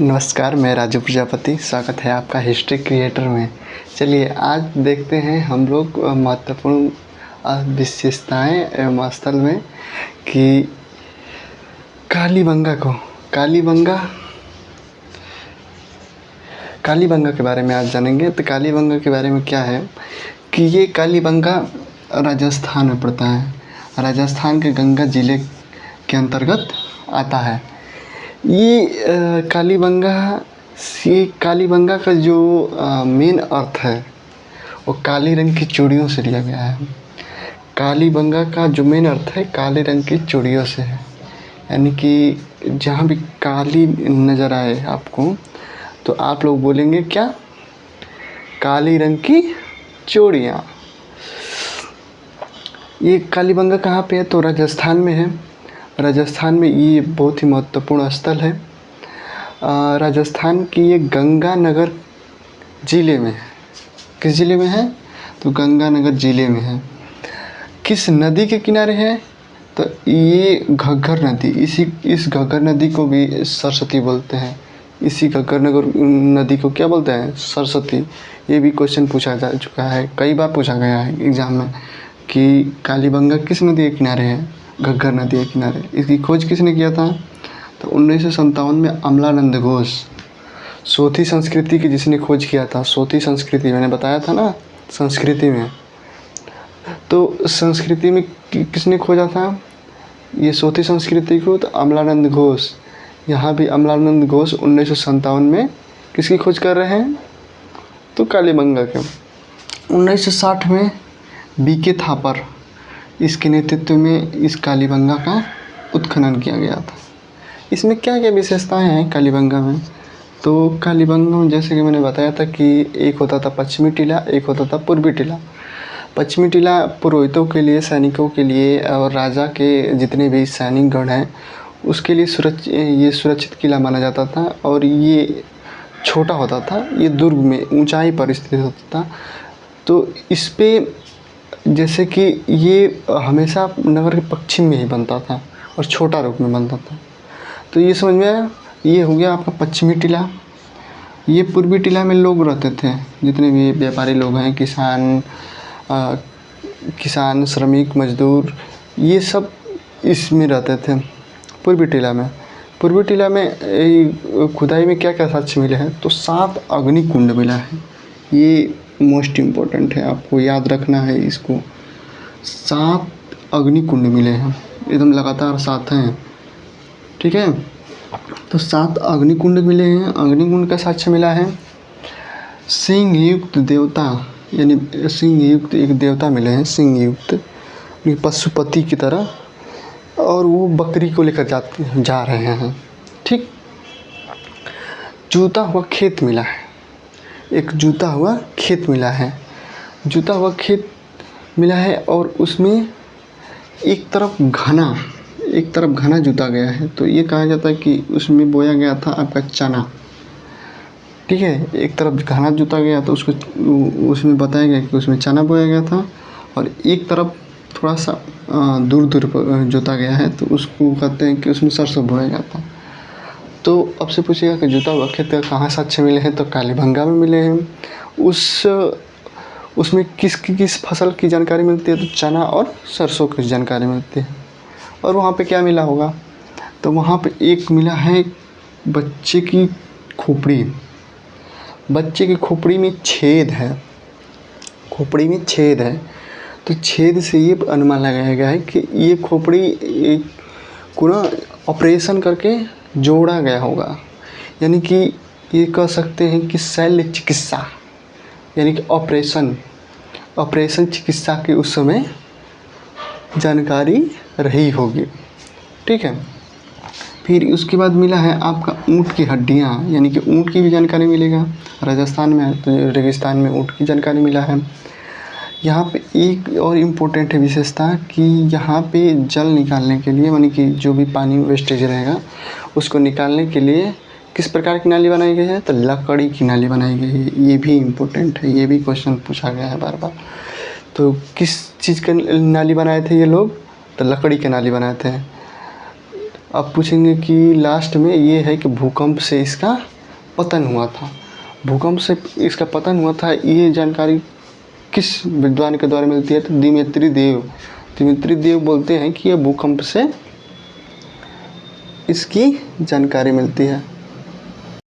नमस्कार, मैं राजू प्रजापति। स्वागत है आपका हिस्ट्री क्रिएटर में। चलिए आज देखते हैं हम लोग महत्वपूर्ण विशेषताएं एवं स्थल में कि कालीबंगा के बारे में आज जानेंगे। तो कालीबंगा के बारे में क्या है कि ये कालीबंगा राजस्थान में पड़ता है। राजस्थान के गंगा जिले के अंतर्गत आता है। ये कालीबंगा का जो मेन अर्थ है वो काले रंग की चूड़ियों से लिया गया है। कालीबंगा का जो मेन अर्थ है काले रंग की चूड़ियों से है, यानी कि जहाँ भी काली नज़र आए आपको तो आप लोग बोलेंगे क्या? काली रंग की चूड़ियाँ। ये कालीबंगा कहाँ पे है? तो राजस्थान में है। राजस्थान में ये बहुत ही महत्वपूर्ण स्थल है। राजस्थान की ये गंगानगर ज़िले में है। किस ज़िले में है? तो गंगानगर ज़िले में है। किस नदी के किनारे है? तो ये घग्गर नदी, इस घग्गर नदी को भी सरस्वती बोलते हैं। इसी घग्गर नदी को क्या बोलते हैं? सरस्वती। ये भी क्वेश्चन पूछा जा चुका है, कई बार पूछा गया है एग्ज़ाम में कि कालीबंगा किस नदी के किनारे है? घग्गर नदी के किनारे। इसकी खोज किसने किया था? तो 1957 में अमलानंद घोष। सोथी संस्कृति की जिसने खोज किया था, सोथी संस्कृति मैंने बताया था ना, संस्कृति में। तो संस्कृति में किसने खोजा था ये सोथी संस्कृति को? तो अमलानंद घोष। यहाँ भी अमलानंद घोष 1957 में किसकी खोज कर रहे हैं? तो कालीबंगा के। 1960 में बीके थापर, इसके नेतृत्व में इस कालीबंगा का उत्खनन किया गया था। इसमें क्या क्या विशेषताएं हैं कालीबंगा में? तो कालीबंगा में जैसे कि मैंने बताया था कि एक होता था पश्चिमी टीला, एक होता था पूर्वी टीला। पश्चिमी टीला पुरोहितों के लिए, सैनिकों के लिए और राजा के जितने भी सैनिकगण हैं उसके लिए सुरक्षित किला माना जाता था। और ये छोटा होता था, ये दुर्ग में ऊंचाई पर स्थित होता था। तो इस पे जैसे कि ये हमेशा नगर के पश्चिम में ही बनता था और छोटा रूप में बनता था। तो ये समझ में आया? ये हो गया आपका पश्चिमी टीला। ये पूर्वी टीला में लोग रहते थे, जितने भी व्यापारी लोग हैं, किसान, श्रमिक, मजदूर, ये सब इसमें रहते थे पूर्वी टीला में। पूर्वी टीला में खुदाई में क्या क्या साक्ष्य मिले हैं? तो 7 अग्निकुंड मिला है। ये मोस्ट इम्पोर्टेंट है, आपको याद रखना है इसको। 7 अग्निकुंड मिले हैं, एकदम लगातार 7 हैं, ठीक है। तो 7 अग्निकुंड मिले हैं। अग्निकुंड का साक्ष्य मिला है। सिंह युक्त देवता, यानी सिंह युक्त एक देवता मिले हैं, सिंह युक्त पशुपति की तरह, और वो बकरी को लेकर जा रहे हैं, ठीक। जूता हुआ खेत मिला है, एक जूता हुआ खेत मिला है। जूता हुआ खेत मिला है और उसमें एक तरफ घना जूता गया है। तो ये कहा जाता है कि उसमें बोया गया था आपका चना, ठीक है। एक तरफ घना जूता गया तो उसमें बताया गया कि उसमें चना बोया गया था, और एक तरफ थोड़ा सा दूर जोता गया है तो उसको कहते हैं कि उसमें सरसों बोया गया था। तो अब से पूछेगा कि जूता हुआ खेत का कहाँ साक्ष्य मिले हैं? तो कालीबंगा में मिले हैं। उसमें किस फसल की जानकारी मिलती है? तो चना और सरसों की जानकारी मिलती है। और वहाँ पे क्या मिला होगा? तो वहाँ पे एक मिला है बच्चे की खोपड़ी। बच्चे की खोपड़ी में छेद है, तो छेद से ये अनुमान लगाया गया है कि ये खोपड़ी को ना ऑपरेशन करके जोड़ा गया होगा। यानी कि ये कह सकते हैं कि शल्य चिकित्सा, यानी कि ऑपरेशन चिकित्सा की उस समय जानकारी रही होगी, ठीक है। फिर उसके बाद मिला है आपका ऊँट की हड्डियाँ, यानी कि ऊँट की भी जानकारी मिलेगा। राजस्थान में है तो रेगिस्तान में ऊँट की जानकारी मिला है। यहाँ पे एक और इम्पोर्टेंट है विशेषता कि यहाँ पे जल निकालने के लिए, यानी कि जो भी पानी वेस्टेज रहेगा उसको निकालने के लिए किस प्रकार की नाली बनाई गई है? तो लकड़ी की नाली बनाई गई है। ये भी इम्पोर्टेंट है, ये भी क्वेश्चन पूछा गया है बार बार। तो किस चीज़ की नाली बनाए थे ये लोग? तो लकड़ी की नाली बनाए थे। अब पूछेंगे कि लास्ट में ये है कि भूकंप से इसका पतन हुआ था। भूकंप से इसका पतन हुआ था, ये जानकारी किस विद्वान के द्वारा मिलती है? तो दिमित्री देव। दिमित्री देव बोलते हैं कि यह भूकंप से इसकी जानकारी मिलती है।